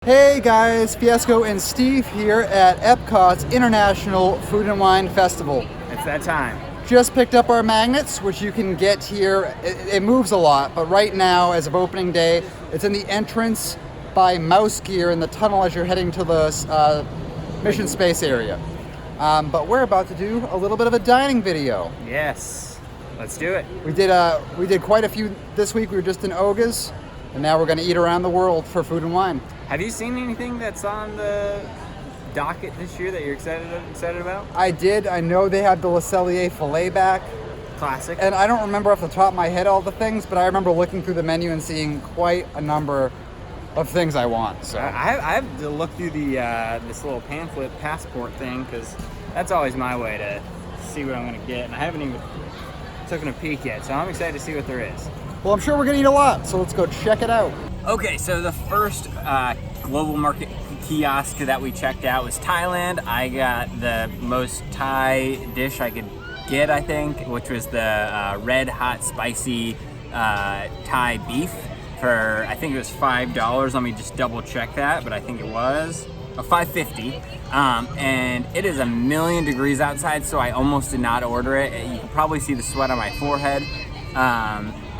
Hey guys, Fiesco and Steve here at Epcot's International Food and Wine Festival. It's that time. Just picked up our magnets, which you can get here. It moves a lot, but right now, as of opening day, it's in the entrance by Mouse Gear in the tunnel as you're heading to the mission space area. But we're about to do a little bit of a dining video. Yes, let's do it. We did quite a few this week. We were just in Oga's, and now we're going to eat around the world for food and wine. Have you seen anything that's on the docket this year that you're excited about? I did. I know they had the Le Cellier filet back. Classic. And I don't remember off the top of my head all the things, but I remember looking through the menu and seeing quite a number of things I want. So I have to look through the this little pamphlet passport thing, because that's always my way to see what I'm going to get, and I haven't even taken a peek yet, so I'm excited to see what there is. Well, I'm sure we're going to eat a lot, so let's go check it out. Okay, so the first global market kiosk that we checked out was Thailand. I got the most Thai dish I could get, I think, which was the red hot spicy Thai beef for, I think it was $5. Let me just double check that, but I think it was $5.50. And it is 1,000,000 degrees outside, so I almost did not order it. You can probably see the sweat on my forehead.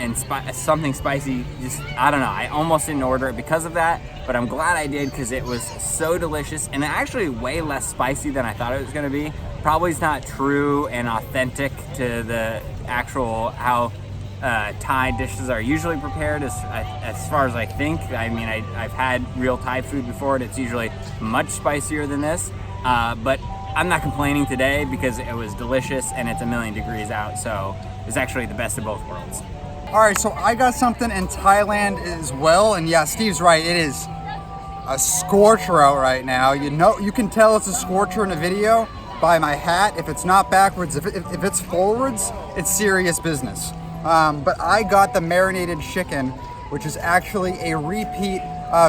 And something spicy, just, I don't know, I almost didn't order it because of that, but I'm glad I did because it was so delicious and actually way less spicy than I thought it was going to be. Probably is not true and authentic to the actual how Thai dishes are usually prepared as far as I think. I mean, I've had real Thai food before and it's usually much spicier than this, but I'm not complaining today because it was delicious and it's 1,000,000 degrees out, so it's actually the best of both worlds. All right, so I got something in Thailand as well, and yeah, Steve's right. It is a scorcher out right now. You can tell it's a scorcher in a video by my hat. If it's not backwards, if it's forwards, it's serious business. But I got the Marinated Chicken, which is actually a repeat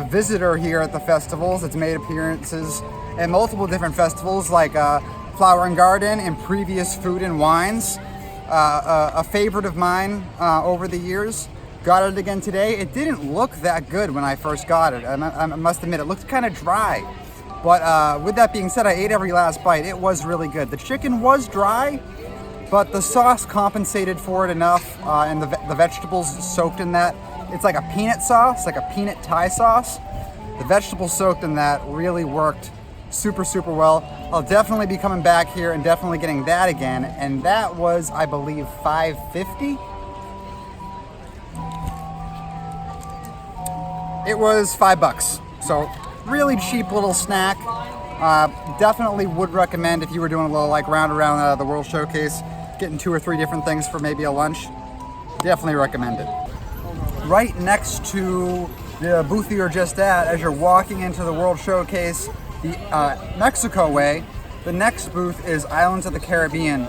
visitor here at the festivals. It's made appearances at multiple different festivals like Flower and Garden and previous Food and Wines. A favorite of mine over the years. Got it again today. It didn't look that good when I first got it. I must admit, it looked kind of dry. But with that being said, I ate every last bite. It was really good. The chicken was dry, but the sauce compensated for it enough, and the vegetables soaked in that. It's like a peanut sauce, like a peanut Thai sauce. The vegetables soaked in that really worked super, super well. I'll definitely be coming back here and definitely getting that again. And that was, I believe, $5.50. It was $5. So really cheap little snack. Definitely would recommend if you were doing a little like round around the World Showcase, getting 2 or 3 different things for maybe a lunch. Definitely recommend it. Right next to the booth you're just at, as you're walking into the World Showcase, the Mexico way, the next booth is Islands of the Caribbean,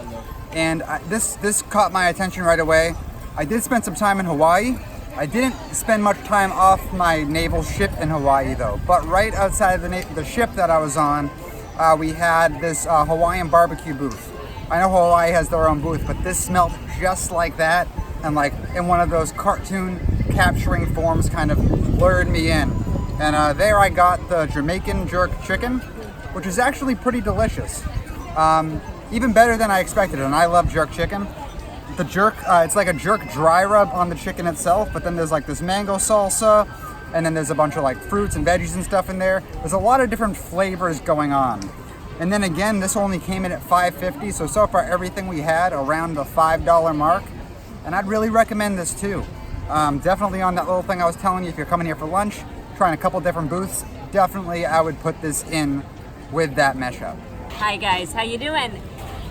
and this caught my attention right away. I did spend some time in Hawaii. I didn't spend much time off my naval ship in Hawaii though, but right outside of the ship that I was on, we had this Hawaiian barbecue booth. I know Hawaii has their own booth, but this smelled just like that, and like in one of those cartoon capturing forms kind of lured me in. And there I got the Jamaican jerk chicken, which is actually pretty delicious. Even better than I expected, and I love jerk chicken. The jerk, it's like a jerk dry rub on the chicken itself, but then there's like this mango salsa, and then there's a bunch of like fruits and veggies and stuff in there. There's a lot of different flavors going on. And then again, this only came in at $5.50, so far everything we had around the $5 mark. And I'd really recommend this too. Definitely on that little thing I was telling you, if you're coming here for lunch, trying a couple different booths, definitely I would put this in with that mesh up. Hi guys, how you doing?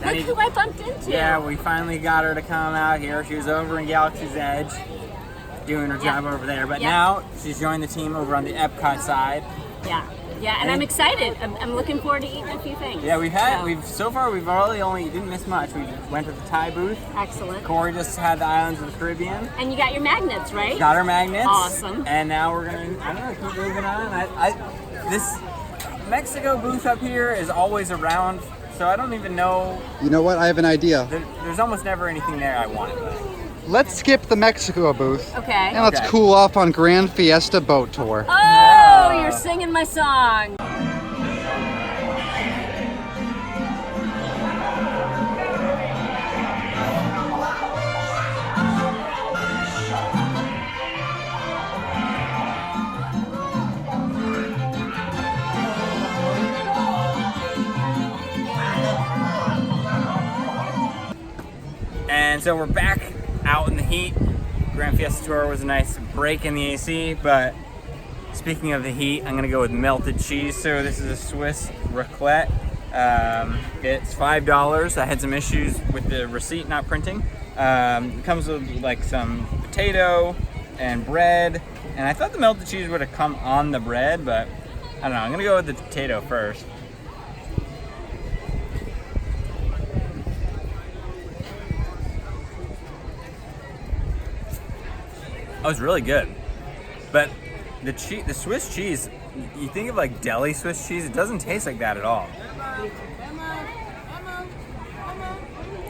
Look who I bumped into. Yeah, we finally got her to come out here. She was over in Galaxy's Edge doing her job over there, but now she's joined the team over on the Epcot side. Yeah, and I'm excited. I'm looking forward to eating a few things. Yeah, so far we've really didn't miss much. We went to the Thai booth. Excellent. Corey just had the Islands of the Caribbean. And you got your magnets, right? Got our magnets. Awesome. And now we're gonna, I don't know, keep moving on. This Mexico booth up here is always around, so I don't even know. You know what? I have an idea. There's almost never anything there I want. Let's skip the Mexico booth. Okay. And let's cool off on Grand Fiesta Boat Tour. Oh, you're They're singing my song. And so we're back out in the heat. Grand Fiesta Tour was a nice break in the AC, but speaking of the heat, I'm gonna go with melted cheese. So this is a Swiss raclette. It's $5. I had some issues with the receipt not printing. It comes with like some potato and bread, and I thought the melted cheese would have come on the bread, but I don't know. I'm gonna go with the potato first. Oh, it's really good, but the Swiss cheese, you think of like deli Swiss cheese, it doesn't taste like that at all.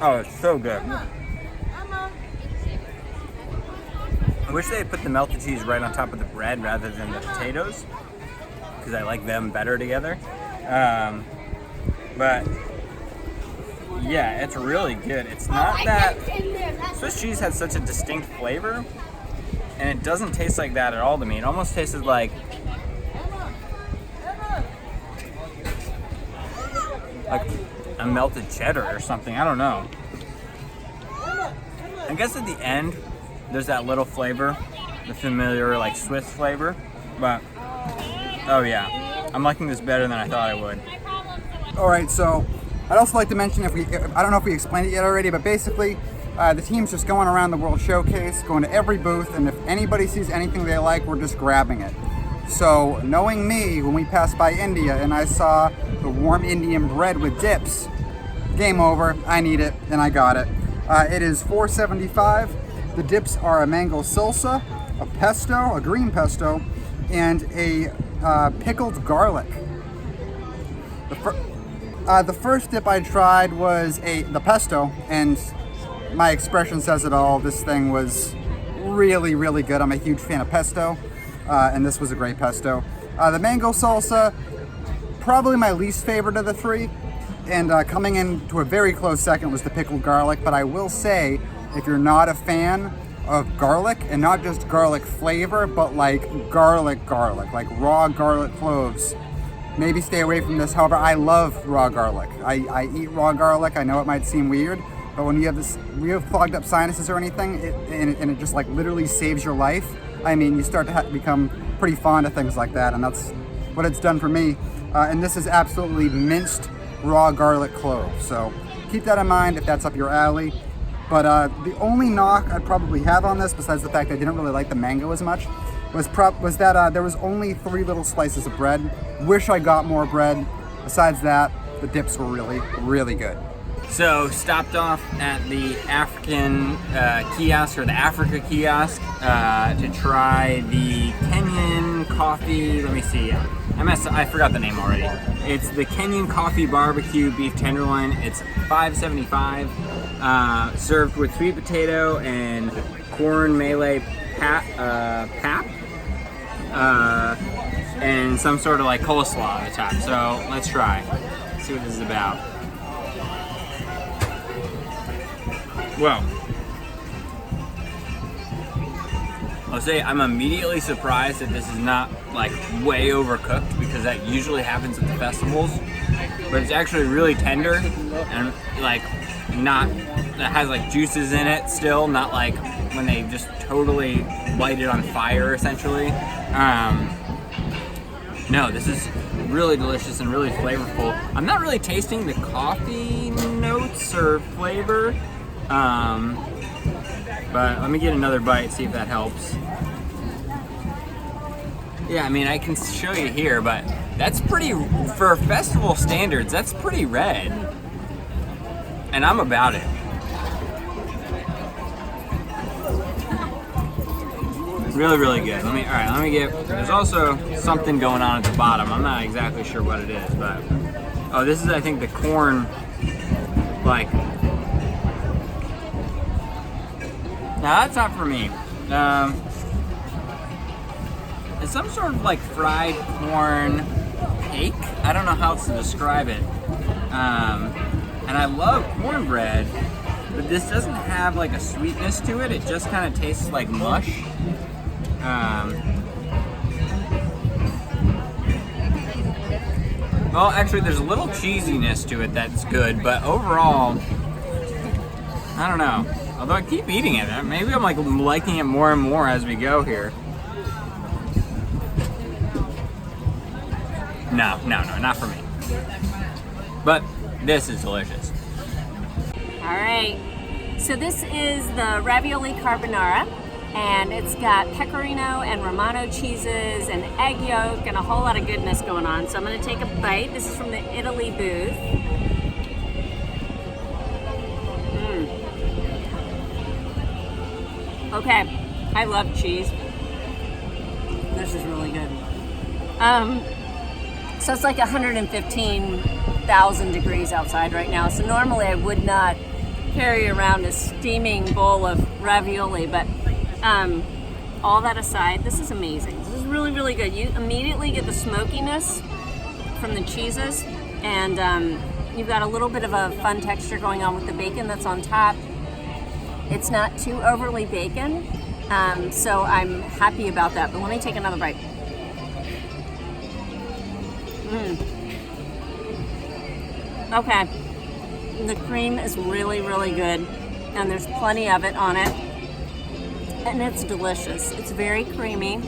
Oh, it's so good. I wish they had put the melted cheese right on top of the bread rather than the potatoes, because I like them better together. But yeah, it's really good. It's not that, Swiss cheese has such a distinct flavor, and it doesn't taste like that at all to me. It almost tasted like a melted cheddar or something. I don't know. I guess at the end, there's that little flavor, the familiar like Swiss flavor. But, oh yeah, I'm liking this better than I thought I would. All right, so I'd also like to mention, I don't know if we explained it yet already, but basically, the team's just going around the World Showcase, going to every booth, and if anybody sees anything they like, we're just grabbing it. So, knowing me, when we passed by India and I saw the warm Indian bread with dips, game over, I need it, and I got it. It is $4.75. The dips are a mango salsa, a pesto, a green pesto, and a pickled garlic. The first dip I tried was the pesto, and my expression says it all. This thing was really, really good. I'm a huge fan of pesto, and this was a great pesto. The mango salsa, probably my least favorite of the three, and coming in to a very close second was the pickled garlic. But I will say, if you're not a fan of garlic, and not just garlic flavor, but like garlic, like raw garlic cloves, maybe stay away from this. However, I love raw garlic. I eat raw garlic. I know it might seem weird, but when you have clogged up sinuses or anything, and it just like literally saves your life, I mean, you start to become pretty fond of things like that, and that's what it's done for me. And this is absolutely minced raw garlic cloves, so keep that in mind if that's up your alley. But the only knock I'd probably have on this, besides the fact I didn't really like the mango as much, was that there was only 3 little slices of bread. Wish I got more bread. Besides that, the dips were really, really good. So stopped off at the African kiosk, or the Africa kiosk, to try the Kenyan coffee. Let me see. I forgot the name already. It's the Kenyan coffee barbecue beef tenderloin. It's $5.75, served with sweet potato and corn Malay pap, and some sort of like coleslaw at the top. So let's try. Let's see what this is about. Well, I'll say I'm immediately surprised that this is not like way overcooked, because that usually happens at the festivals. But it's actually really tender, and like that has like juices in it still, not like when they just totally light it on fire essentially. No, this is really delicious and really flavorful. I'm not really tasting the coffee notes or flavor. But let me get another bite, see if that helps. Yeah, I mean, I can show you here, but that's pretty, for festival standards, that's pretty red. And I'm about it. Really, really good. Let me get, there's also something going on at the bottom. I'm not exactly sure what it is, but, oh, this is, I think, the corn, like, now that's not for me. It's some sort of like fried corn cake. I don't know how else to describe it. And I love cornbread, but this doesn't have like a sweetness to it. It just kind of tastes like mush. Well, actually, there's a little cheesiness to it that's good, but overall, I don't know. Although I keep eating it, maybe I'm like liking it more and more as we go here. No, not for me. But this is delicious. All right. So this is the Ravioli Carbonara, and it's got pecorino and Romano cheeses and egg yolk and a whole lot of goodness going on. So I'm going to take a bite. This is from the Italy booth. Okay, I love cheese. This is really good. So it's like 115,000 degrees outside right now. So normally I would not carry around a steaming bowl of ravioli, but all that aside, this is amazing. This is really, really good. You immediately get the smokiness from the cheeses, and you've got a little bit of a fun texture going on with the bacon that's on top. It's not too overly bacon, so I'm happy about that. But let me take another bite. Okay, the cream is really, really good, and there's plenty of it on it, and it's delicious. It's very creamy.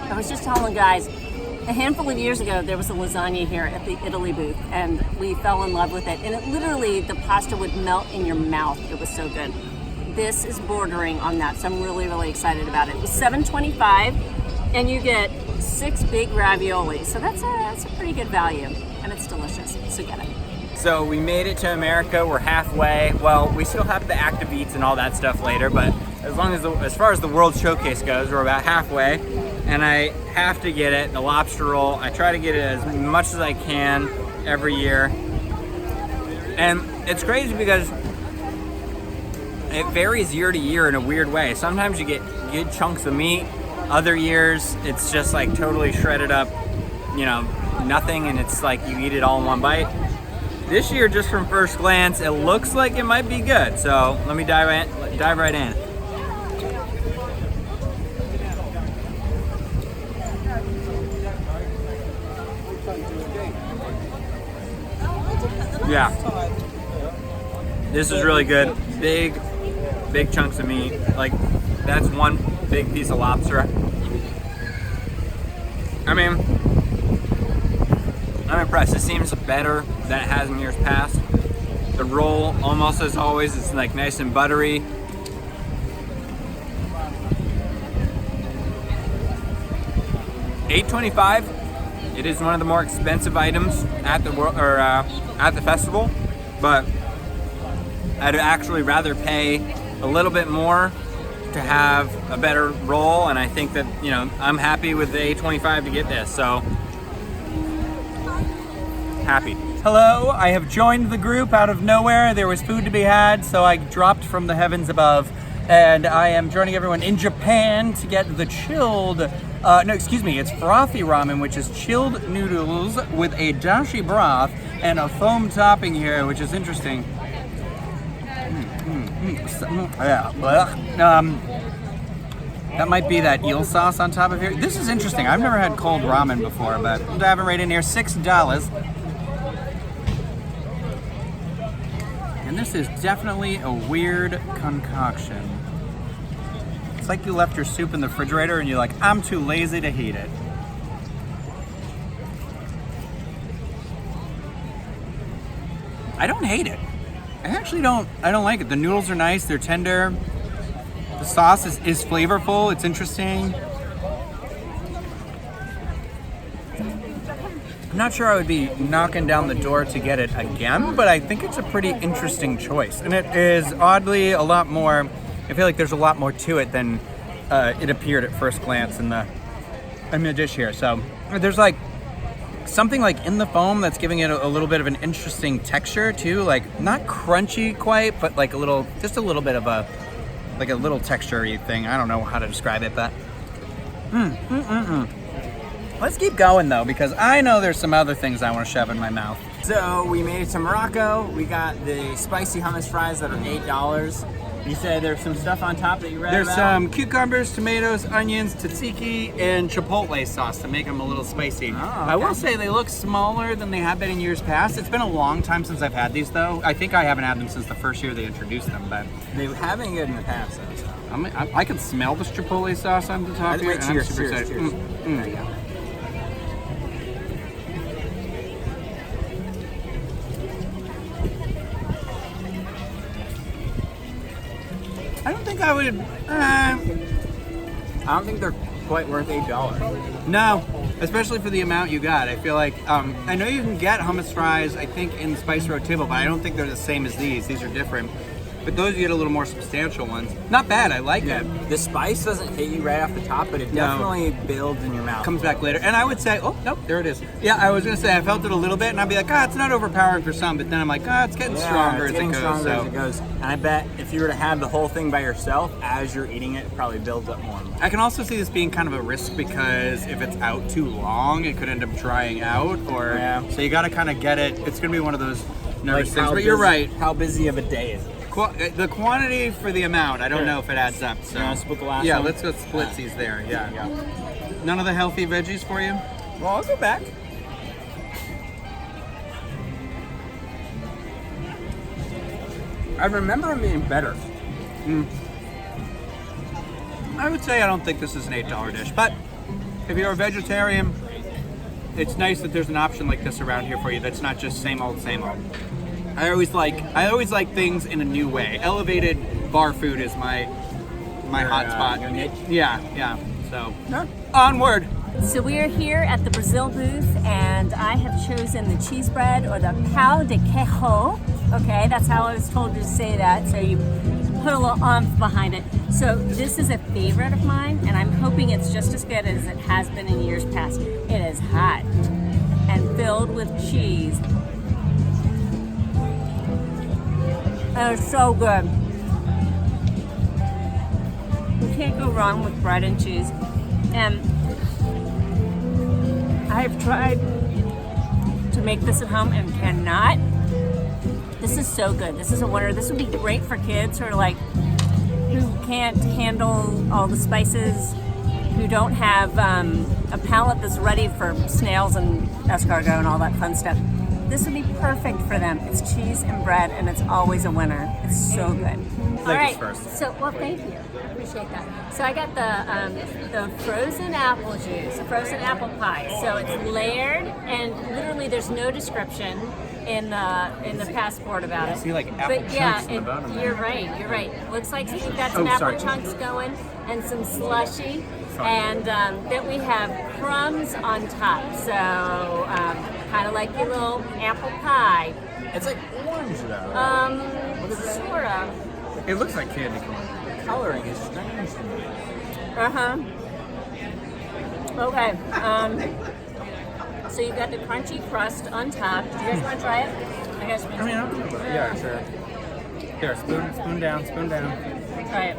I was just telling the guys, a handful of years ago, there was a lasagna here at the Italy booth, and we fell in love with it. And it literally, the pasta would melt in your mouth. It was so good. This is bordering on that, so I'm really, really excited about it. It was $7.25, and you get 6 big ravioli. So that's a pretty good value, and it's delicious. So get it. So we made it to America. We're halfway. Well, we still have the active eats and all that stuff later, but as far as the World Showcase goes, we're about halfway. And I have to get it, the Lobster Roll. I try to get it as much as I can every year. And it's crazy because it varies year to year in a weird way. Sometimes you get good chunks of meat. Other years, it's just like totally shredded up, nothing, and it's like you eat it all in one bite. This year, just from first glance, it looks like it might be good. So let me dive right in. Yeah, this is really good. Big chunks of meat. Like, that's one big piece of lobster. I mean, I'm impressed. It seems better than it has in years past. The roll, almost as always, it's like nice and buttery. $8.25. It is one of the more expensive items at the festival, but I'd actually rather pay a little bit more to have a better roll, and I think that I'm happy with the $8.25 to get this. So happy. Hello, I have joined the group out of nowhere. There was food to be had, so I dropped from the heavens above, and I am joining everyone in Japan to get the chilled, it's frothy ramen, which is chilled noodles with a dashi broth and a foam topping here, which is interesting. That might be that eel sauce on top of here. This is interesting. I've never had cold ramen before, but we'll dive right in here. $6. And this is definitely a weird concoction. It's like you left your soup in the refrigerator and you're like, I'm too lazy to heat it. I don't hate it. I don't like it. The noodles are nice, they're tender. The sauce is flavorful, it's interesting. I'm not sure I would be knocking down the door to get it again, but I think it's a pretty interesting choice. And it is oddly a lot more, I feel like there's a lot more to it than it appeared at first glance in the dish here. So there's like something like in the foam that's giving it a little bit of an interesting texture too, like not crunchy quite, but like just a little bit of a little texture-y thing. I don't know how to describe it, but Let's keep going though, because I know there's some other things I want to shove in my mouth. So we made it to Morocco. We got the spicy hummus fries that are $8. You said there's some stuff on top that you read There's about? some cucumbers, tomatoes, onions, tzatziki, and chipotle sauce to make them a little spicy. Oh, I will okay. say they look smaller than they have been in years past. It's been a long time since I've had these though. I think I haven't had them since the first year they introduced them, but They have been good in the past, though. So. I can smell this chipotle sauce on the top here. Wait, and I'm cheers, super cheers, excited. cheers. There you go. I don't think I would. I don't think they're quite worth $8. No, especially for the amount you got. I feel like I know you can get hummus fries, I think, in Spice Road Table, but I don't think they're the same as these. These are different. But those you get a little more substantial ones. Not bad. I like it. The spice doesn't hit you right off the top, but it definitely builds in your mouth. Comes back later. And I would say, oh, nope, there it is. Yeah, I was going to say, I felt it a little bit, and I'd be like, it's not overpowering for some, but then I'm like, it's getting stronger it's as getting it goes. stronger So. as it goes. And I bet if you were to have the whole thing by yourself, as you're eating it, it probably builds up more and more. I can also see this being kind of a risk because if it's out too long, it could end up drying out. So you got to kind of get it. It's going to be one of those nervous things. But you're right. How busy of a day is it? The quantity for the amount, I don't know if it adds up. So. You want to split the last Yeah, one? let's go splitsies there. Yeah. None of the healthy veggies for you? Well, I'll go back. I remember them being better. I would say I don't think this is an $8 dish, but if you're a vegetarian, it's nice that there's an option like this around here for you that's not just same old, same old. I always like things in a new way. Elevated bar food is my hot spot. Your niche? Yeah. So onward. So we are here at the Brazil booth, and I have chosen the cheese bread, or the pão de queijo. Okay, that's how I was told to say that. So you put a little oomph behind it. So this is a favorite of mine, and I'm hoping it's just as good as it has been in years past. It is hot and filled with cheese. And it's so good. You can't go wrong with bread and cheese. And I've tried to make this at home and cannot. This is so good. This is a winner. This would be great for kids who are like, who can't handle all the spices, who don't have a palate that's ready for snails and escargot and all that fun stuff. This would be perfect for them. It's cheese and bread, and it's always a winner. It's so good. All right. First. So, well, thank you. I appreciate that. So I got the frozen apple juice, a frozen apple pie. So it's layered, and literally there's no description in the passport about it. I see, like, apple chunks in the bottom there. You're right. Looks like you've got some apple chunks going and some slushy, and then we have crumbs on top. So kind of like your little apple pie. It's like orange though. Sort of. It looks like candy corn. The coloring is strange to me. Okay. So you've got the crunchy crust on top. Do you guys want to try it? I guess. Yeah, sure. Here, spoon down. Try it.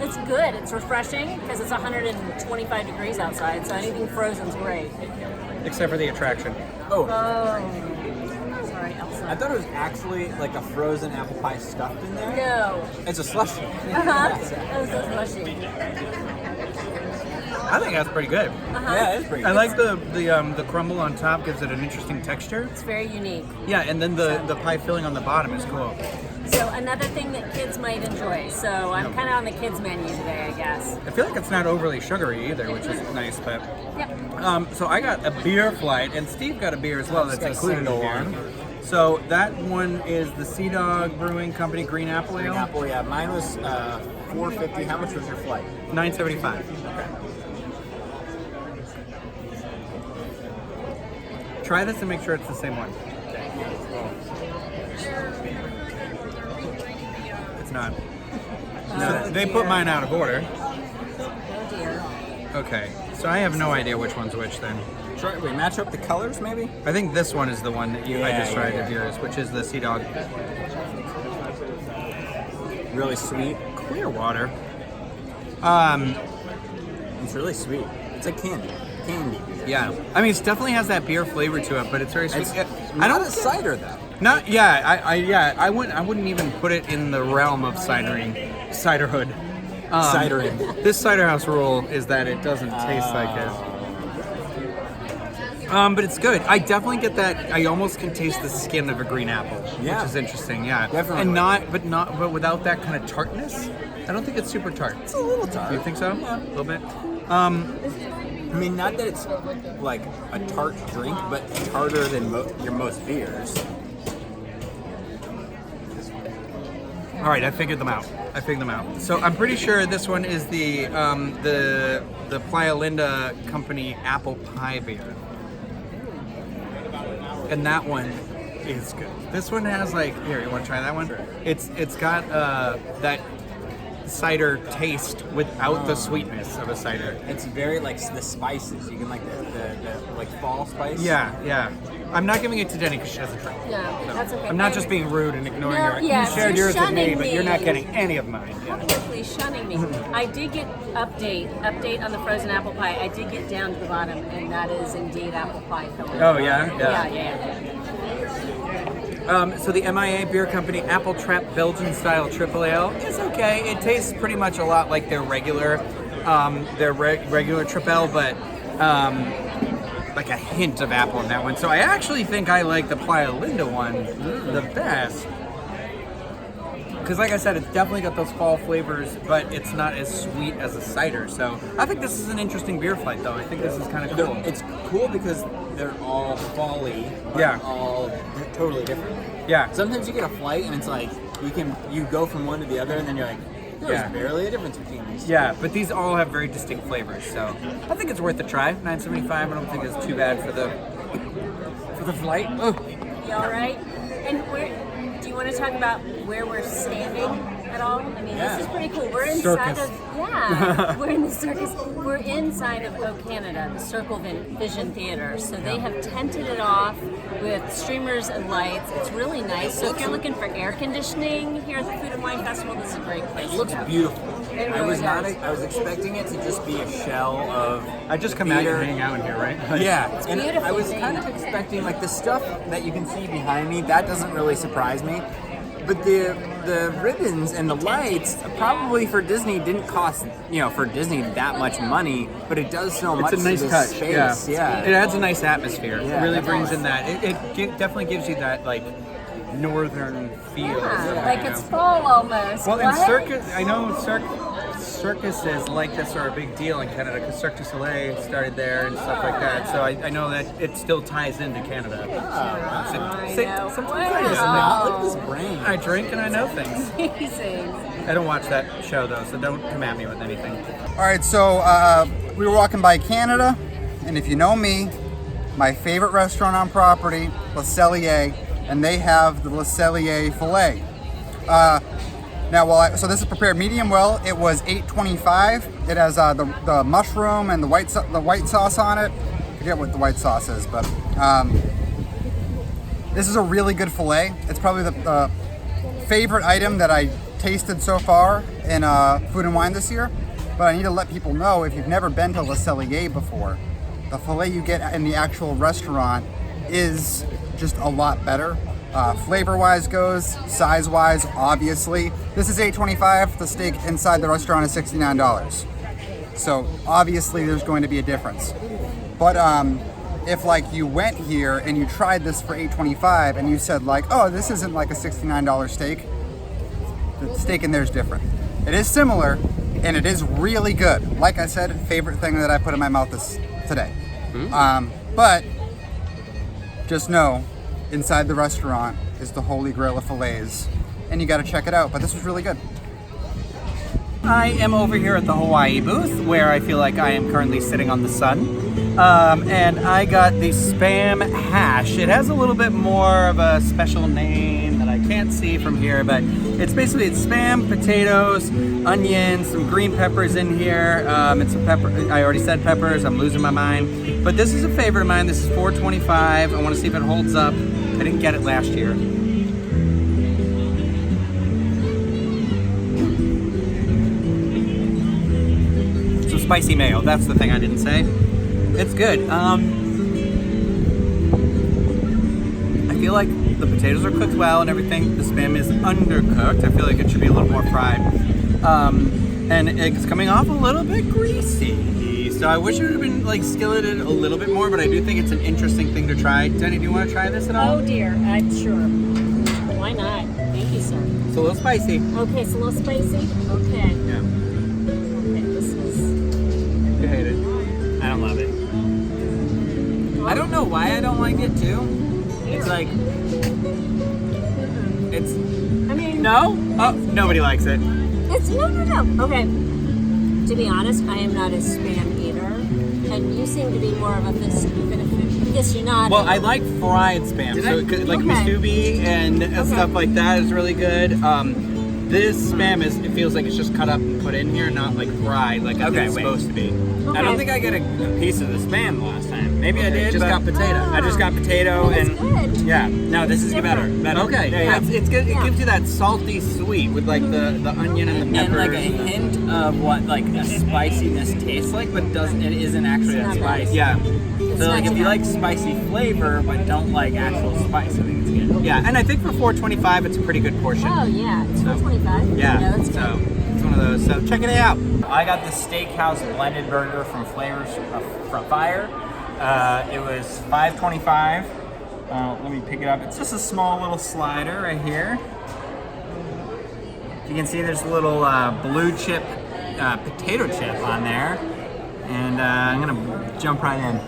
It's good. It's refreshing because it's 125 degrees outside, so anything frozen's great. Except for the attraction. Oh, Sorry, Elsa. I thought it was actually like a frozen apple pie stuffed in there. No. It's a slushy. That was so slushy. I think that's pretty good. Yeah, it's pretty good. I like the crumble on top, gives it an interesting texture. It's very unique. Yeah, and then the pie filling on the bottom is cool. So another thing that kids might enjoy. So I'm kind of on the kids menu today, I guess. I feel like it's not overly sugary either, which is nice. But Yep. so I got a beer flight, and Steve got a beer as well. That's got a included in single here. one. So that one is the Sea Dog Brewing Company Green Apple Ale. Green apple, yeah. Mine was $4.50. How much was your flight? $9.75. Okay. Try this and make sure it's the same one. It's not. No, they put mine out of order. Oh dear. Okay, so I have no idea which one's which then. Try, wait, match up the colors maybe? I think this one is the one that I just tried of yours, which is the Sea Dog. Really sweet. Clear water. It's really sweet. It's like candy. Yeah, I mean, it definitely has that beer flavor to it, but it's very sweet. I don't cider though. Not yeah. I wouldn't even put it in the realm of ciderhood. Cidering. This cider house rule is that it doesn't taste like it. But it's good. I definitely get that. I almost can taste the skin of a green apple, Yeah. which is interesting. Yeah, Definitely. but without that kind of tartness. I don't think it's super tart. It's a little tart. You think so? Yeah. A little bit. I mean, not that it's like a tart drink, but tarter than your most beers. All right, I figured them out. So I'm pretty sure this one is the Playa Linda Company apple pie beer, and that one is good. This one has like, here, you want to try that one? Sure. It's got that cider taste without the sweetness of a cider. It's very like the spices. You can like the like fall spice. Yeah. I'm not giving it to Jenny because she doesn't drink. No, that's okay. I'm not just being rude and ignoring No, her. yes, You shared you're yours with me, shunning but me. you're not getting any of mine. Yeah. Technically shunning me. I did get update on the frozen apple pie. I did get down to the bottom, and that is indeed apple pie filling. Oh, yeah? Yeah. So the MIA Beer Company Apple Trap Belgian Style Triple Ale is okay. It tastes pretty much a lot like their regular Triple Ale, but like a hint of apple in that one. So I actually think I like the Playa Linda one the best. Because like I said, it's definitely got those fall flavors, but it's not as sweet as a cider. So I think this is an interesting beer flight, though. I think this is kind of cool. It's cool because they're all folly. Yeah. All totally different. Yeah. Sometimes you get a flight and it's like you go from one to the other and then you're like, there's barely a difference between these. Yeah, but these all have very distinct flavors, so I think it's worth a try. $9.75. I don't think it's too bad for the flight. Oh. You all right? And do you want to talk about where we're standing at all? I mean, this is pretty cool. We're inside Circus. we're in the circus. We're inside of O Canada, the Circle Vision Theater. So they have tented it off with streamers and lights. It's really nice. So if you're looking for air conditioning here at the Food and Wine Festival, this is a great place. It looks beautiful. It I really was not. does. I was expecting it to just be a shell of. I just come out theater. and hang out in here, right? Yeah, and beautiful I was thing. kind of expecting like the stuff that you can see behind me. That doesn't really surprise me, but the ribbons and the lights probably for Disney didn't cost for Disney that much money, but it does so much. It's a nice to the touch. Space. Yeah. It adds a nice atmosphere. Yeah, it really definitely. brings in that. It definitely gives you that like northern feel. Yeah, like it's fall almost. Well, What? and I know circuses like this are a big deal in Canada because Cirque du Soleil started there and stuff like that. So I know that it still ties into Canada. I know. Sometimes Look at this brain. I drink and I know things. Amazing. I don't watch that show though, so don't come at me with anything. All right, so we were walking by Canada, and if you know me, my favorite restaurant on property, Le Cellier, and they have the Le Cellier filet. Now, so this is prepared medium well. It was $8.25. It has the mushroom and the white sauce on it. I forget what the white sauce is, but this is a really good filet. It's probably the favorite item that I tasted so far in Food and Wine this year. But I need to let people know, if you've never been to Le Cellier before, the filet you get in the actual restaurant is just a lot better. Flavor-wise goes, size-wise, obviously. This is $8.25. The steak inside the restaurant is $69. So obviously there's going to be a difference. But if like you went here and you tried this for $8.25 and you said like, oh, this isn't like a $69 steak, the steak in there is different. It is similar and it is really good. Like I said, favorite thing that I put in my mouth today. But just know, inside the restaurant is the holy grail of fillets, and you got to check it out. But this was really good. I am over here at the Hawaii booth, where I feel like I am currently sitting on the sun. And I got the Spam Hache. It has a little bit more of a special name that I can't see from here, but it's Spam, potatoes, onions, some green peppers in here, and some pepper. I already said peppers, I'm losing my mind. But this is a favorite of mine. This is $4.25. I want to see if it holds up. I didn't get it last year. spicy mayo. That's the thing I didn't say. It's good. I feel like the potatoes are cooked well and everything. The Spam is undercooked. I feel like it should be a little more fried. And it's coming off a little bit greasy. So I wish it would have been like skilleted a little bit more, but I do think it's an interesting thing to try. Denny, do you want to try this at all? Oh dear, I'm sure. Why not? Thank you, sir. It's a little spicy. Okay, it's a little spicy. Okay. Yeah. Okay, this is. You hate it. I don't love it. I don't know why I don't like it too. It's like, it's, I mean, no? Oh, nobody likes it. it's no. Okay. To be honest, I am not a Spam eater, and you seem to be more of a aficionado. Well, I like fried Spam, Did so I? it could, like Okay. musubi and stuff like that is really good. This Spam it feels like it's just cut up and put in here, not like fried like I think it's supposed to be. Okay. I don't think I got a piece of the Spam last time. Maybe I did, Just but got potato. I just got potato But it's and good. yeah. No, this is better. Okay, Yeah. It's good. It Yeah. gives you that salty sweet with like the onion and the And pepper. like a hint of what like a spiciness tastes like, but it isn't actually It's that not bad. spicy. Yeah, So like not if you bad. like spicy flavor but don't like actual spice, I think it's good. yeah, and I think for $4.25 it's a pretty good portion. Oh yeah, it's $4.25. Yeah, that's good. so it's one of those. So check it out. I got the Steakhouse blended burger from Flavors from Fire. It was $5.25. Let me pick it up. It's just a small little slider right here. You can see there's a little blue chip potato chip on there, and I'm gonna jump right in.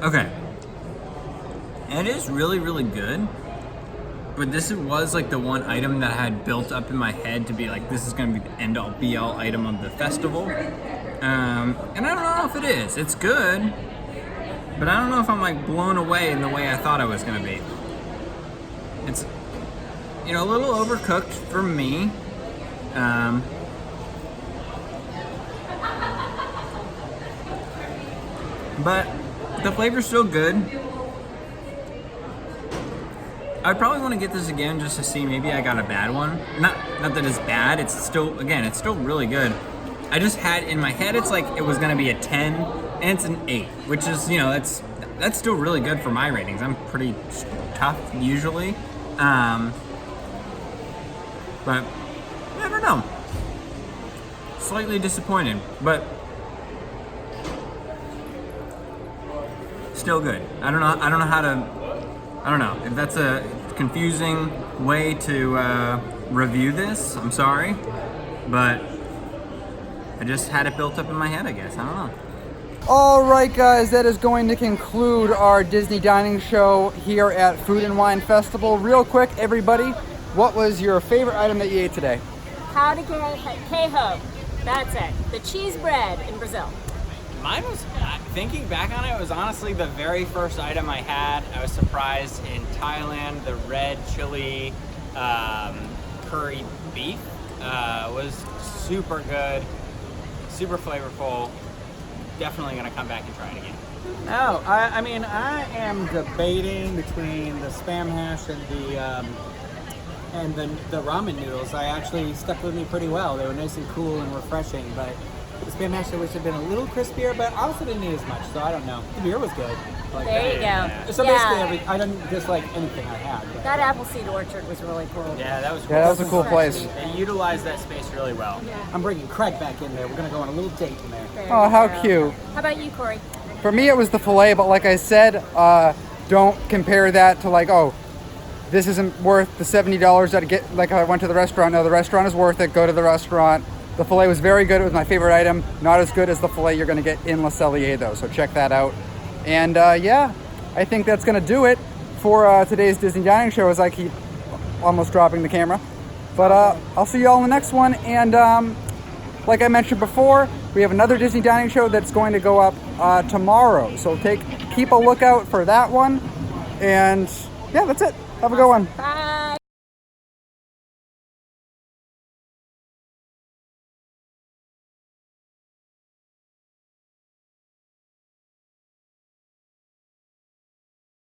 Okay. It is really, really good. But this was like the one item that I had built up in my head to be like, this is going to be the end all be all item of the festival. And I don't know if it is. It's good. But I don't know if I'm like blown away in the way I thought I was going to be. It's, you know, a little overcooked for me. But the flavor's still good. I'd probably want to get this again just to see maybe I got a bad one. Not that it's bad, it's still, again, it's still really good. I just had in my head it's like it was gonna be a 10 and it's an 8, which is, you know, that's still really good for my ratings. I'm pretty tough usually. But I don't know. Slightly disappointed, but still good. I don't know how to, I don't know if that's a confusing way to review this. I'm sorry, but I just had it built up in my head, I guess. I don't know. All right, guys, that is going to conclude our Disney dining show here at Food and Wine Festival. Real quick, everybody, what was your favorite item that you ate today? How to get queijo. That's it. The cheese bread in Brazil. Mine was, thinking back on it, was honestly the very first item I had. I was surprised in Thailand, the red chili curry beef was super good, super flavorful. Definitely gonna come back and try it again. Oh, I mean, I am debating between the Spam hash and the ramen noodles. I actually stuck with me pretty well. They were nice and cool and refreshing, but the Spam hash I wish had been a little crispier, but I also didn't need as much, so I don't know. The beer was good. Like, There you go. so Yeah. basically, I didn't dislike anything I had. But, That Appleseed Orchard was really cool. Yeah, that was cool. Yeah, that was a cool place. They utilized that space really well. I'm bringing Craig back in there. We're gonna go on a little date in there. There Oh, you how go. cute. How about you, Corey? For me, it was the filet, but like I said, don't compare that to like, oh, this isn't worth the $70 that I get. Like I went to the restaurant. No, the restaurant is worth it. Go to the restaurant. The filet was very good. It was my favorite item. Not as good as the filet you're going to get in Le Cellier, though. So check that out. And yeah, I think that's going to do it for today's Disney Dining Show. As I keep almost dropping the camera, but I'll see you all in the next one. And like I mentioned before, we have another Disney Dining Show that's going to go up tomorrow. So keep a lookout for that one. And yeah, that's it. Have a good one. Bye.